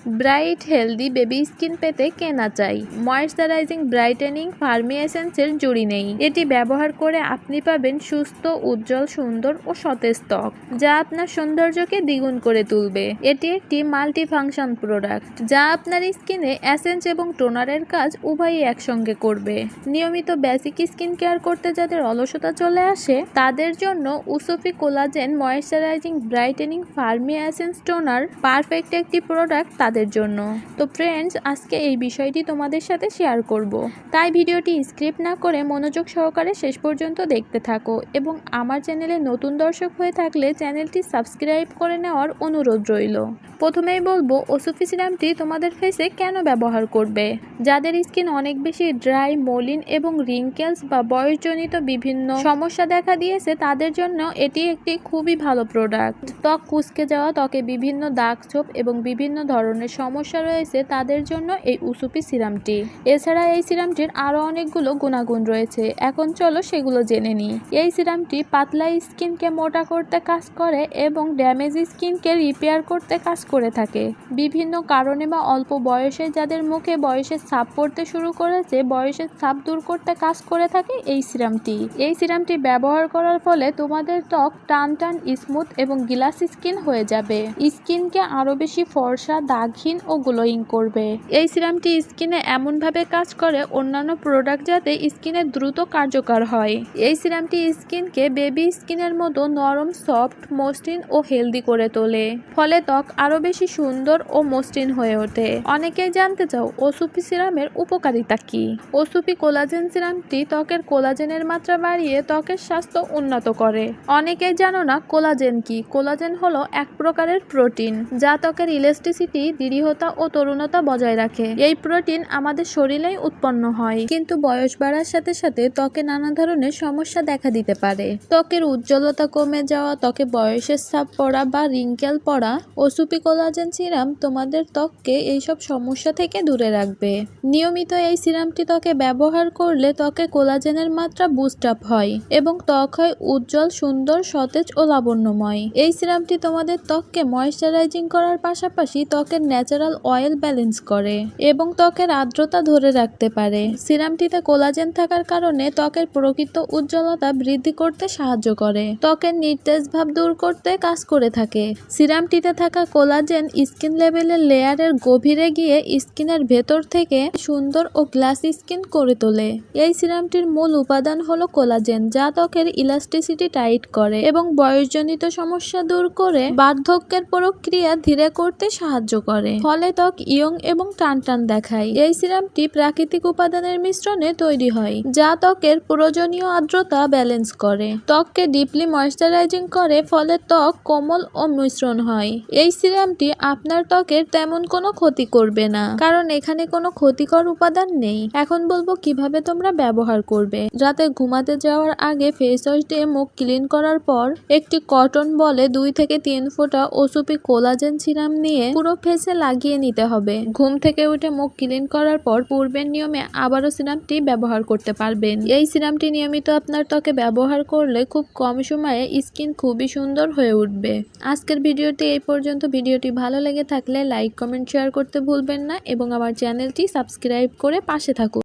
Bright healthy baby skin পেতে কে না চাই। ময়েশ্চারাইজিং ব্রাইটেনিং ফার্মি এসেন্সের জুড়ি নেই। এটি ব্যবহার করে আপনি পাবেন সুস্থ, উজ্জ্বল, সুন্দর ও সতেজ ত্বক, যা আপনার সৌন্দর্যকে দ্বিগুণ করে তুলবে। এটি একটি মাল্টি ফাংশন প্রোডাক্ট, যা আপনার স্কিনে এসেন্স এবং টোনারের কাজ উভয়ই একসঙ্গে করবে। নিয়মিত বেসিক স্কিন কেয়ার করতে যাদের অলসতা চলে আসে, তাদের জন্য উসুফি collagen moisturising brightening firming essence toner perfect একটি প্রোডাক্ট তাদের জন্য। তো ফ্রেন্ডস, আজকে এই বিষয়টি তোমাদের সাথে শেয়ার করব, তাই ভিডিওটি স্ক্রিপ্ট না করে মনোযোগ সহকারে শেষ পর্যন্ত দেখতে থাকো এবং আমার চ্যানেলে নতুন দর্শক হয়ে থাকলে চ্যানেলটি সাবস্ক্রাইব করে নেওয়ার অনুরোধ রইল। প্রথমেই বলবো, ওসুফি সিরামটি তোমাদের ফেসে কেন ব্যবহার করবে। যাদের স্কিন অনেক বেশি ড্রাই, মলিন এবং রিঙ্কেলস বা বয়সজনিত বিভিন্ন সমস্যা দেখা দিয়েছে, তাদের জন্য এটি একটি খুবই ভালো প্রোডাক্ট। ত্বক কুঁচকে যাওয়া, ত্বকে বিভিন্ন দাগ ছোপ এবং বিভিন্ন ধরনের সমস্যা রয়েছে, তাদের জন্য এই উসুফি সিরামটি। এছাড়া এই সিরামটির আরও অনেকগুলো গুণাগুণ রয়েছে, এখন চলো সেগুলো জেনে নিই। এই সিরামটি পাতলা স্কিনকে মোটা করতে কাজ করে এবং ড্যামেজ স্কিনকে রিপেয়ার করতে কাজ করে থাকে। বিভিন্ন কারণে বা অল্প বয়সে যাদের মুখে বয়সের ছাপ পড়তে শুরু করেছে, বয়সের ছাপ দূর করতে কাজ করে থাকে এই সিরামটি। এই সিরামটি ব্যবহার করার ফলে তোমাদের ত্বক টান টান, স্মুথ এবং গ্লাস স্কিন হয়ে যাবে। স্কিনকে আরো বেশি ফর্সা, দাগহীন ও গ্লোয়িং করবে। এই সিরামটি স্কিনে এমনভাবে কাজ করে অন্যান্য প্রোডাক্ট যাতে স্কিনে দ্রুত কার্যকর হয়। এই সিরামটি স্কিনকে বেবি স্কিনের মতো নরম, সফট, মসৃণ ও হেলদি করে তোলে, ফলে ত্বক আরো বেশি সুন্দর ও মসৃণ হয়ে ওঠে। অনেকেই জানতে চাও ওসুফি সিরামের উপকারিতা কি। ওসুফি কোলাজেন সিরামটি ত্বকের কোলাজেনের মাত্রা বাড়িয়ে ত্বকের স্বাস্থ্য উন্নত করে। অনেকেই জানো না কোলাজেন কি। কোলাজেন হলো এক প্রকারের প্রোটিন, যা ত্বকের ইলাস্টিসিটি, দৃঢ়তা ও তরুণতা বজায় রাখে। এই প্রোটিন আমাদের শরীরেই উৎপন্ন হয়, কিন্তু বয়স বাড়ার সাথে সাথে ত্বকে নানা ধরনের সমস্যা দেখা দিতে পারে। ত্বকের উজ্জ্বলতা কমে যাওয়া, ত্বকে বয়সের ছাপ পড়া বা রিঙ্কেল পড়া। ওসুফি কোলাজেন সিরাম তোমাদের ত্বককে এইসব সমস্যা থেকে দূরে রাখবে। নিয়মিত এই সিরামটি ত্বকে ব্যবহার করলে ত্বকে কোলাজেনের মাত্রা বুস্ট আপ হয় এবং ত্বক হয় উজ্জ্বল, সুন্দর, সতেজ ও লাবণ্যময়। এই সিরামটি তোমাদের ত্বককে ময়েশ্চারাইজিং করার পাশাপাশি ত্বকের ন্যাচারাল অয়েল ব্যালেন্স করে এবং ত্বকের আর্দ্রতা ধরে রাখতে পারে। সিরামটিতে কোলাজেন থাকার কারণে ত্বকের প্রকৃত উজ্জ্বলতা বৃদ্ধি করতে সাহায্য করে, ত্বকের নির্তেজ ভাব দূর করতে কাজ করে থাকে। সিরামটিতে থাকা কোলাজেন স্কিন লেভেলের লেয়ারের গভীরে গিয়ে স্কিনের ভেতর থেকে সুন্দর ও গ্লাসি স্কিন করে তোলে। এই সিরামটির মূল উপাদান হলো কোলাজেন, যা ত্বকের ইলাস্টিসিটি টাইট করে এবং বয়সজনিত সমস্যা দূর করে বার্ধক্যের প্রক্রিয়া ধীরে করতে সাহায্য করে, ফলে ত্বক ইয়ং এবং টান টান দেখায়। এই সিরামটি প্রাকৃতিক উপাদানের মিশ্রণে তৈরি হয়, যা ত্বকের প্রয়োজনীয় আর্দ্রতা ব্যালেন্স করে, ত্বককে ডিপলি ময়েশ্চারাইজিং করে, ফলে ত্বক কোমল ও মিশ্রণ হয়। এই সিরামটি আপনার ত্বকের তেমন কোনো ক্ষতি করবে না, কারণ এখানে কোনো ক্ষতিকর উপাদান নেই। এখন বলবো কিভাবে তোমরা ব্যবহার করবে। রাতে ঘুমাতে যাওয়ার আগে ফেস ওয়াশ দিয়ে মুখ ক্লিন করার পর একটি কটন বলে 2 থেকে 3 ফোঁটা ওসুফি কোলাজেন সিরাম নিয়ে পুরো ফেসে লাগিয়ে নিতে হবে। ঘুম থেকে উঠে মুখ ক্লিন করার পর পূর্বের নিয়মে আবারও সিরামটি ব্যবহার করতে পারবেন। এই সিরামটি নিয়মিত আপনার ত্বকে ব্যবহার করলে খুব কম সময়ে স্কিন খুবই সুন্দর হয়ে উঠবে। আজকের ভিডিওটি এই পর্যন্ত। ভিডিওটি ভালো লেগে থাকলে লাইক, কমেন্ট, শেয়ার করতে ভুলবেন না এবং আমার চ্যানেলটি সাবস্ক্রাইব করে পাশে থাকুন।